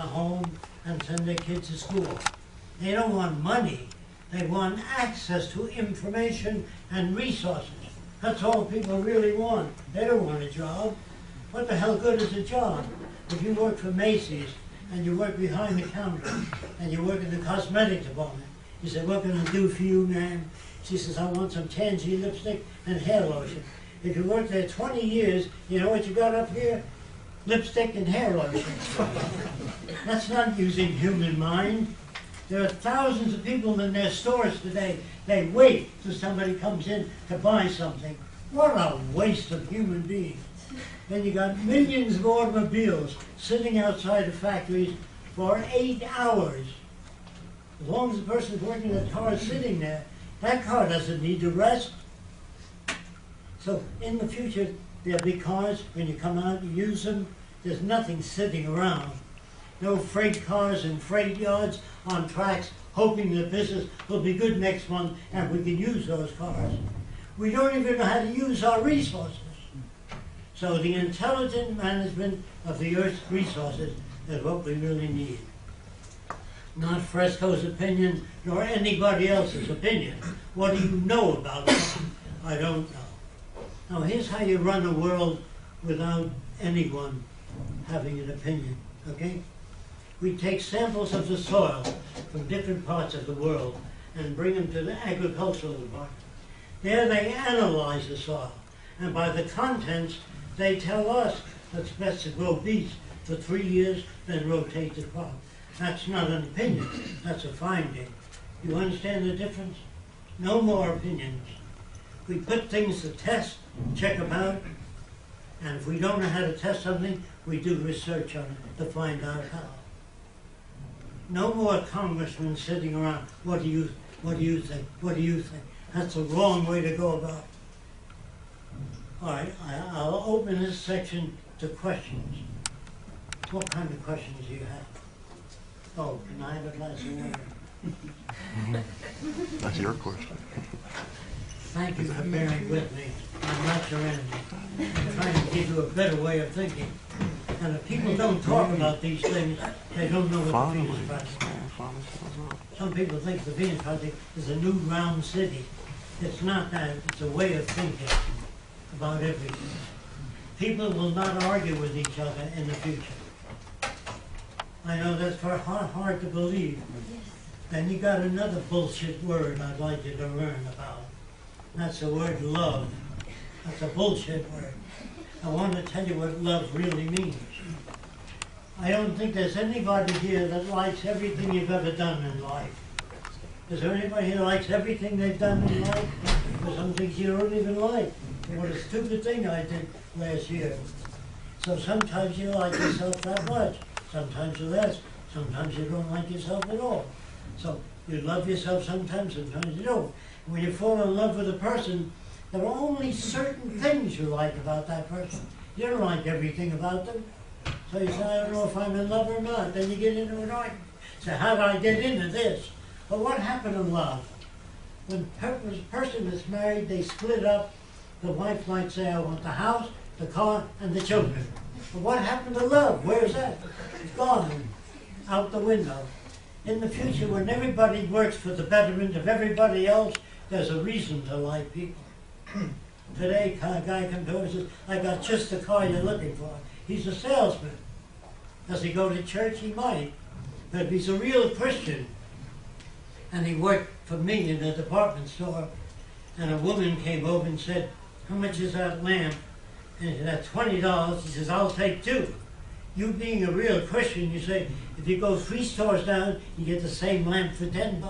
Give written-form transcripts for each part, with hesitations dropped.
home and send their kids to school. They don't want money. They want access to information and resources. That's all people really want. They don't want a job. What the hell good is a job? If you work for Macy's and you work behind the counter and you work in the cosmetic department, you say, what can I do for you, ma'am? She says, I want some tansy lipstick and hair lotion. If you work there 20 years, you know what you got up here? Lipstick and hair lotion. That's not using human mind. There are thousands of people in their stores today. They wait till somebody comes in to buy something. What a waste of human beings. Then you got millions of automobiles sitting outside of factories for 8 hours. As long as the person's working, the car is sitting there. That car doesn't need to rest. So in the future, there'll be cars, when you come out and use them, there's nothing sitting around. No freight cars and freight yards on tracks hoping the business will be good next month and we can use those cars. We don't even know how to use our resources. So the intelligent management of the Earth's resources is what we really need. Not Fresco's opinion, nor anybody else's opinion. What do you know about it? I don't know. Now here's how you run a world without anyone having an opinion, okay? We take samples of the soil from different parts of the world and bring them to the agricultural department. There they analyze the soil, and by the contents, they tell us that it's best to grow beets for 3 years, then rotate the crop. That's not an opinion, that's a finding. You understand the difference? No more opinions. We put things to test, check them out, and if we don't know how to test something, we do research on it to find out how. No more congressmen sitting around, what do you think, what do you think? That's the wrong way to go about it. All right, I'll open this section to questions. What kind of questions do you have? Oh, can I have a glass of water? That's your question. Thank you for bearing with me. I'm not your enemy. I'm trying to give you a better way of thinking. And if people don't talk about these things, they don't know what the Venus Project is. Some people think the Venus Project is a new round city. It's not that. It's a way of thinking about everything. People will not argue with each other in the future. I know that's hard to believe. Then you got another bullshit word I'd like you to learn about. That's the word love. That's a bullshit word. I want to tell you what love really means. I don't think there's anybody here that likes everything you've ever done in life. Is there anybody here that likes everything they've done in life? There's some things you don't even like. What a stupid thing I did last year. So sometimes you like yourself that much. Sometimes you less. Sometimes you don't like yourself at all. So you love yourself sometimes, sometimes you don't. When you fall in love with a person, there are only certain things you like about that person. You don't like everything about them. So you say, I don't know if I'm in love or not. Then you get into an argument. So how did I get into this? But what happened in love? When a person is married, they split up. The wife might say, I want the house, the car, and the children. But what happened to love? Where's that? It's gone. Out the window. In the future, when everybody works for the betterment of everybody else, there's a reason to like people. Today, a guy comes over and says, I got just the car you're looking for. He's a salesman. Does he go to church? He might. But if he's a real Christian, and he worked for me in a department store, and a woman came over and said, how much is that lamp? And he said, that's $20. He says, I'll take 2. You being a real Christian, you say, if you go 3 stores down, you get the same lamp for $10.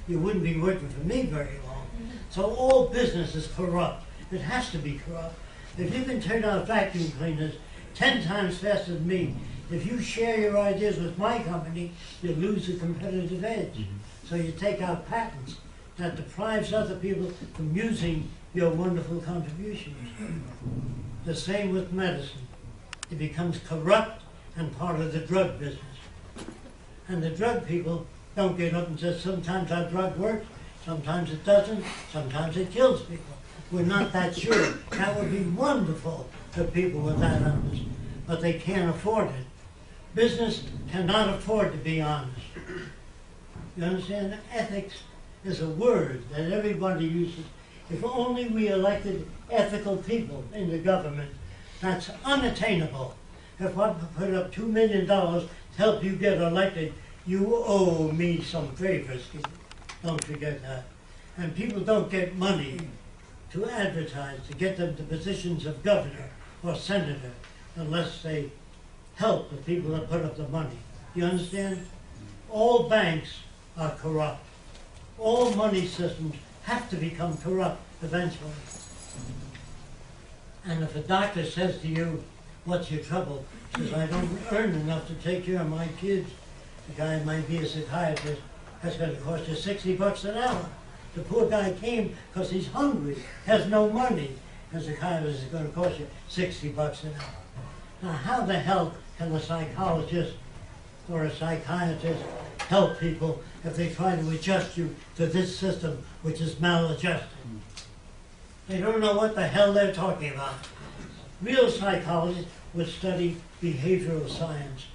You wouldn't be working for me very long. So all business is corrupt. It has to be corrupt. If you can turn out vacuum cleaners 10 times faster than me, if you share your ideas with my company, you lose a competitive edge. So you take out patents that deprives other people from using your wonderful contributions. The same with medicine. It becomes corrupt and part of the drug business. And the drug people don't get up and say, sometimes our drug works, sometimes it doesn't, sometimes it kills people. We're not that sure. That would be wonderful for people with that honest, but they can't afford it. Business cannot afford to be honest. You understand? Ethics is a word that everybody uses. If only we elected ethical people in the government, that's unattainable. If I put up $2 million to help you get elected, you owe me some favors. Don't forget that. And people don't get money to advertise, to get them to positions of governor or senator, unless they help the people that put up the money. You understand? All banks are corrupt. All money systems have to become corrupt eventually. And if a doctor says to you, what's your trouble? Says, I don't earn enough to take care of my kids. The guy might be a psychiatrist. That's going to cost you $60 an hour. The poor guy came because he's hungry, has no money. And the psychiatrist is going to cost you $60 an hour. Now, how the hell can a psychologist or a psychiatrist help people if they try to adjust you to this system which is maladjusted? They don't know what the hell they're talking about. Real psychologists would study behavioral science.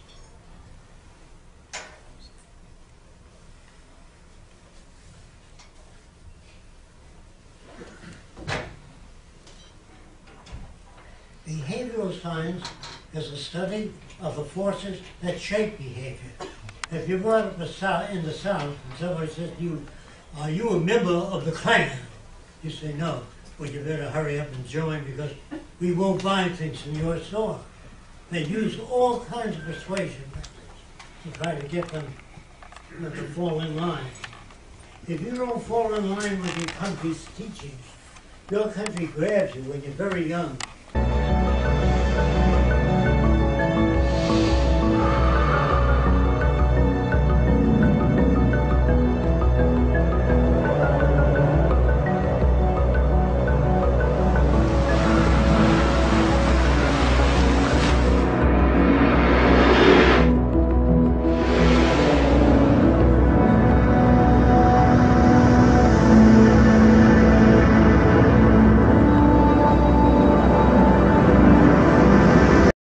Behavioral science is a study of the forces that shape behavior. If you brought up in the South and somebody says to you, are you a member of the Klan? You say no. Well, you better hurry up and join because we won't buy things from your store. They use all kinds of persuasion methods to try to get them to fall in line. If you don't fall in line with your country's teachings, your country grabs you when you're very young.